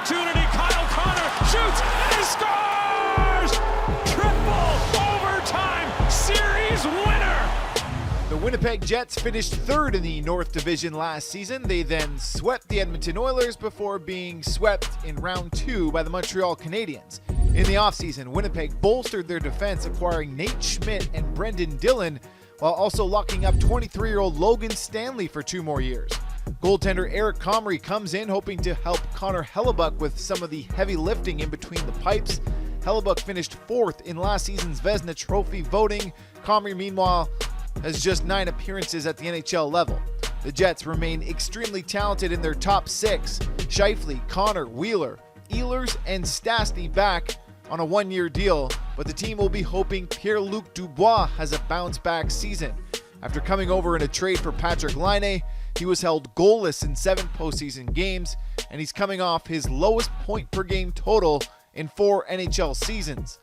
opportunity. Kyle Connor shoots and he scores! Triple overtime series winner! The Winnipeg Jets finished third in the North Division last season. They then swept the Edmonton Oilers before being swept in round 2 by the Montreal Canadiens. In the offseason, Winnipeg bolstered their defense, acquiring Nate Schmidt and Brendan Dillon, while also locking up 23-year-old Logan Stanley for 2 more years. Goaltender Eric Comrie comes in hoping to help Connor Hellebuyck with some of the heavy lifting in between the pipes. Hellebuyck finished 4th in last season's Vezina Trophy voting. Comrie, meanwhile, has just 9 appearances at the NHL level. The Jets remain extremely talented in their top 6. Scheifele, Connor, Wheeler, Ehlers, and Stastny back on a 1-year deal, but the team will be hoping Pierre-Luc Dubois has a bounce-back season. After coming over in a trade for Patrick Laine, he was held goalless in 7 postseason games, and he's coming off his lowest point-per-game total in 4 NHL seasons.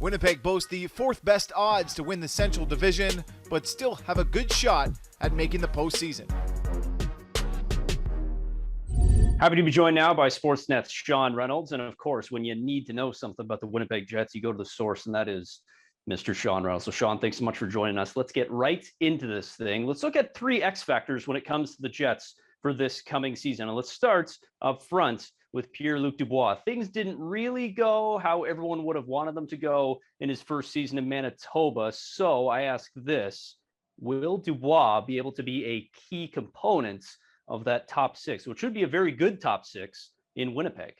Winnipeg boasts the 4th best odds to win the Central Division, but still have a good shot at making the postseason. Happy to be joined now by Sportsnet's Sean Reynolds. And of course, when you need to know something about the Winnipeg Jets, you go to the source, and that is Mr. Sean Reynolds. So Sean, thanks so much for joining us. Let's get right into this thing. Let's look at 3 X factors when it comes to the Jets for this coming season. And let's start up front with Pierre-Luc Dubois. Things didn't really go how everyone would have wanted them to go in his first season in Manitoba. So I ask this: will Dubois be able to be a key component of that top 6, which should be a very good top 6 in Winnipeg?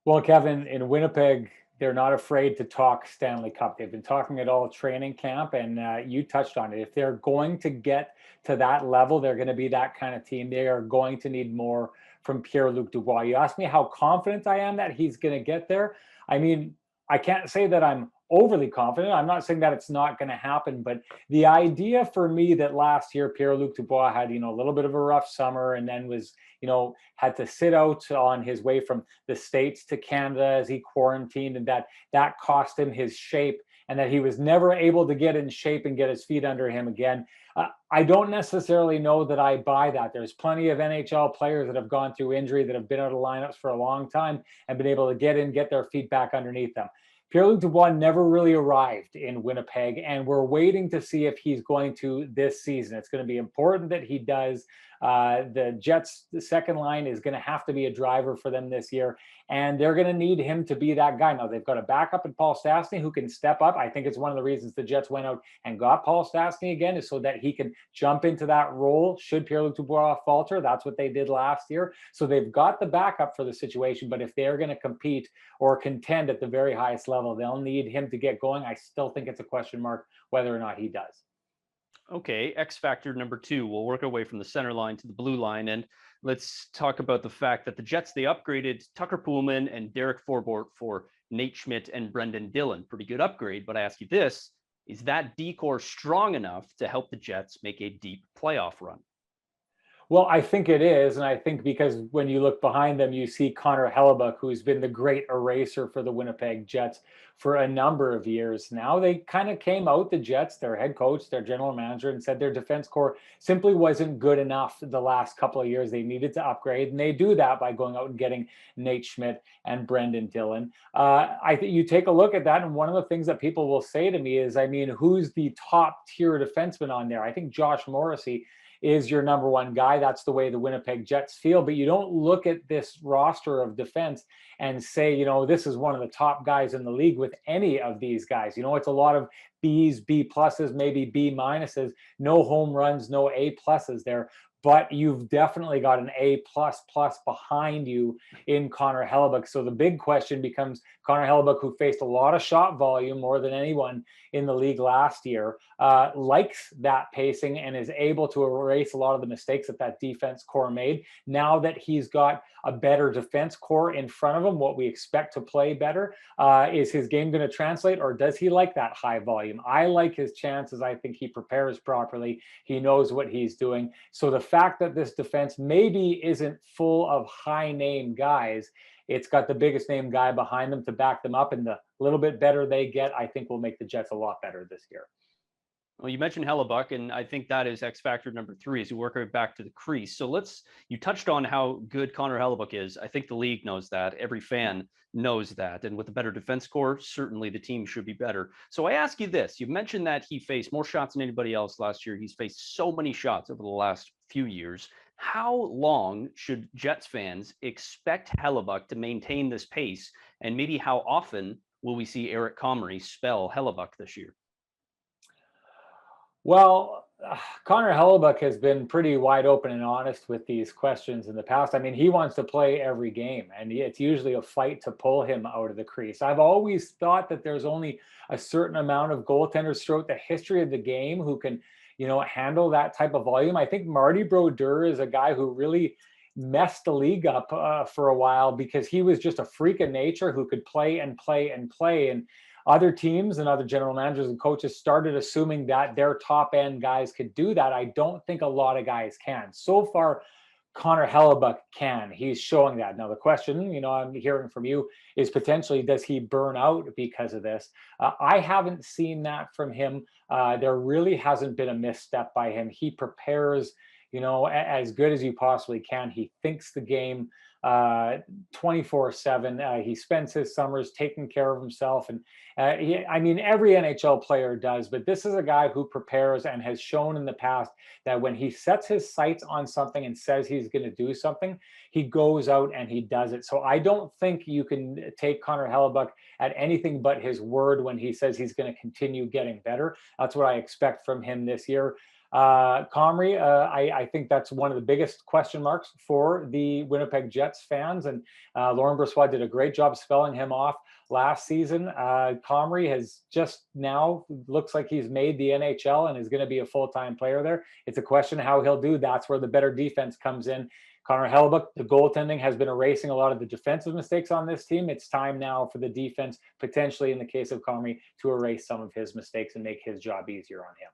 Well, Kevin, in Winnipeg, they're not afraid to talk Stanley Cup. They've been talking it all training camp, and you touched on it. If they're going to get to that level, they're going to be that kind of team. They are going to need more from Pierre-Luc Dubois. You asked me how confident I am that he's going to get there. I mean, I can't say that I'm overly confident. I'm not saying that it's not going to happen, but the idea for me that last year Pierre-Luc Dubois had, a little bit of a rough summer and then was, had to sit out on his way from the States to Canada as he quarantined, and that cost him his shape, and that he was never able to get in shape and get his feet under him again. I don't necessarily know that I buy that. There's plenty of NHL players that have gone through injury, that have been out of lineups for a long time and been able to get their feet back underneath them. Pierre-Luc Dubois never really arrived in Winnipeg, and we're waiting to see if he's going to this season. It's going to be important that he does. The Jets, the second line, is going to have to be a driver for them this year, and they're going to need him to be that guy. Now, they've got a backup in Paul Stastny who can step up. I think it's one of the reasons the Jets went out and got Paul Stastny again, is so that he can jump into that role should Pierre-Luc Dubois falter. That's what they did last year. So they've got the backup for the situation, but if they're going to compete or contend at the very highest level, they'll need him to get going. I still think it's a question mark whether or not he does. Okay, X factor number 2. We'll work our way from the center line to the blue line, and let's talk about the fact that the Jets, they upgraded Tucker Poolman and Derek Forbort for Nate Schmidt and Brendan Dillon. Pretty good upgrade, but I ask you this: is that decor strong enough to help the Jets make a deep playoff run? Well, I think it is. And I think because when you look behind them, you see Connor Hellebuyck, who's been the great eraser for the Winnipeg Jets for a number of years now. They kind of came out, the Jets, their head coach, their general manager, and said their defense core simply wasn't good enough the last couple of years. They needed to upgrade, and they do that by going out and getting Nate Schmidt and Brendan Dillon. I think you take a look at that, and one of the things that people will say to me is, I mean, who's the top tier defenseman on there? I think Josh Morrissey is your number one guy. That's the way the Winnipeg Jets feel. But you don't look at this roster of defense and say, this is one of the top guys in the league with any of these guys. It's a lot of B's, B pluses, maybe B minuses, no home runs, no A pluses there. But you've definitely got an A++ behind you in Connor Hellebuyck. So the big question becomes Connor Hellebuyck, who faced a lot of shot volume, more than anyone in the league last year, likes that pacing and is able to erase a lot of the mistakes that defense core made. Now that he's got a better defense core in front of him, what we expect to play better, is his game going to translate, or does he like that high volume? I like his chances. I think he prepares properly. He knows what he's doing. So the fact that this defense maybe isn't full of high name guys, it's got the biggest name guy behind them to back them up, and the little bit better they get, I think, will make the Jets a lot better this year. Well, you mentioned Hellebuyck, and I think that is X factor number 3 as you work our way back to the crease. So you touched on how good Connor Hellebuyck is. I think the league knows that. Every fan knows that. And with a better defense core, certainly the team should be better. So I ask you this. You mentioned that he faced more shots than anybody else last year. He's faced so many shots over the last few years. How long should Jets fans expect Hellebuyck to maintain this pace? And maybe how often will we see Eric Comrie spell Hellebuyck this year? Well, Connor Hellebuyck has been pretty wide open and honest with these questions in the past. I mean, he wants to play every game, and it's usually a fight to pull him out of the crease. I've always thought that there's only a certain amount of goaltenders throughout the history of the game who can, handle that type of volume. I think Marty Brodeur is a guy who really messed the league up for a while because he was just a freak of nature who could play and play and play. And other teams and other general managers and coaches started assuming that their top end guys could do that. I don't think a lot of guys can. So far, Connor Hellebuyck can. He's showing that. Now, the question, I'm hearing from you is potentially, does he burn out because of this? I haven't seen that from him. There really hasn't been a misstep by him. He prepares, as good as you possibly can. He thinks the game 24/7. He spends his summers taking care of himself. And every NHL player does, but this is a guy who prepares and has shown in the past that when he sets his sights on something and says he's going to do something, he goes out and he does it. So I don't think you can take Connor Hellebuyck at anything but his word when he says he's going to continue getting better. That's what I expect from him this year. Comrie, I think that's one of the biggest question marks for the Winnipeg Jets fans, and Laurent Brossoit did a great job spelling him off last season. Comrie has just now looks like he's made the NHL and is going to be a full-time player there. It's a question how he'll do. That's where the better defense comes in. Connor Hellebuyck, the goaltending has been erasing a lot of the defensive mistakes on this team. It's time now for the defense, potentially in the case of Comrie, to erase some of his mistakes and make his job easier on him.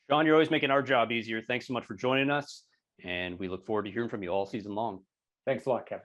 Sean, you're always making our job easier. Thanks so much for joining us, and we look forward to hearing from you all season long. Thanks a lot, Kevin.